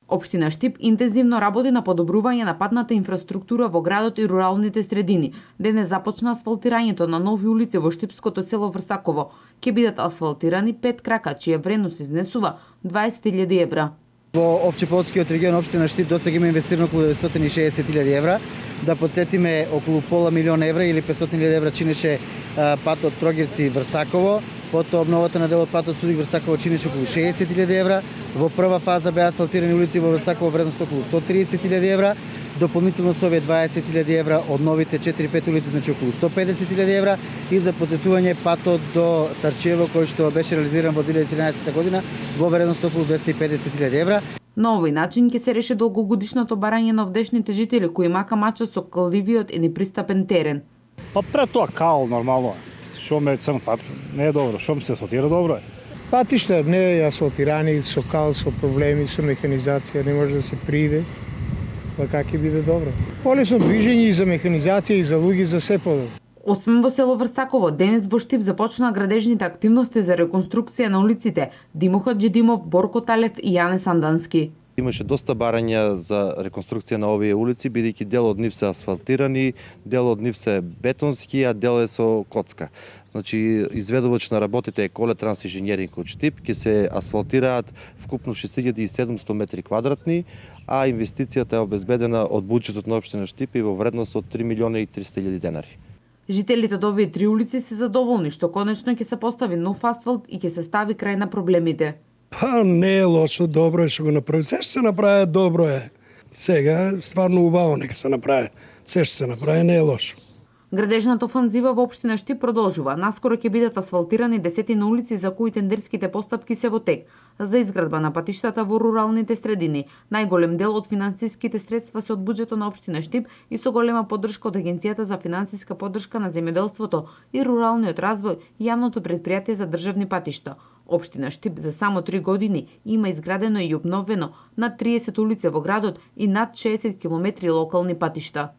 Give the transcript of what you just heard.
Општина Штип интензивно работи на подобрување на патната инфраструктура во градот и руралните средини. Денес започна асфалтирањето на нови улици во штипското село Врсаково. Ќе бидат асфалтирани 5 крака, чија вредност изнесува 20.000 евра. Во Општеполскиот регион општина Штип досега има инвестирано околу 960.000 евра. Да подсетиме, околу пола милион евра или 500.000 евра чинеше патот Трогирци-Врсаково. Потоа обновата на делот патот Судик-Врсаково чинеше околу 60.000 евра. Во прва фаза беа асфалтирани улици во Врсаково вредност околу 130.000 евра. Дополнително со овие 20.000 евра од новите 4-5 улици, значи околу 150.000 евра. И за подсетување патот до Сарчиево, кој што беше реализиран во 2013 година, во вредност околу 250.000 евра. На овој начин ќе се реши долгогодишното барање на овдешните жители кои мака мача со кладивиот и непристапен терен. Па пред тоа као нормално е. Шом е црн пат, не е добро. Шом се асфалтира, добро е. Патишта не е асфалтирани, со кал, со проблеми, со механизација, не може да се прииде. Па как ќе биде добро? Полесно движење и за механизација и за луѓе, за се подобро. Освен во село Врсаково, денес во Штип започнаа градежните активности за реконструкција на улиците Димо Хаджидимов, Борко Талев и Јане Сандански. Имаше доста барања за реконструкција на овие улици, бидејќи дел од нив се асфалтирани, дел од нив се бетонски, а дел е со коцка. Значи, изведувач на работите е Коле Транс инженеринг од Штип, ќе се асфалтираат вкупно 6700 метри квадратни, а инвестицијата е обезбедена од буџетот на општина Штип и во вредност од 3.300.000 денари. Жителите од овие три улици се задоволни што конечно ќе се постави нов асфалт и ќе се стави крај на проблемите. Па не е лошо, добро е што го направи. Се што се направи, добро е. Сега стварно убаво нека се направи. Се што се направи не е лошо. Градежната офанзива во општина Штип продолжува. Наскоро ќе бидат асфалтирани десетина улици за кои тендерските постапки се во тек. За изградба на патиштата во руралните средини, најголем дел од финансиските средства се од буџетот на општина Штип и со голема поддршка од Агенцијата за финансиска поддршка на земјоделството и руралниот развој и јавното претпријатие за државни патишта. Општина Штип за само 3 години има изградено и обновено над 30 улици во градот и над 60 километри локални патишта.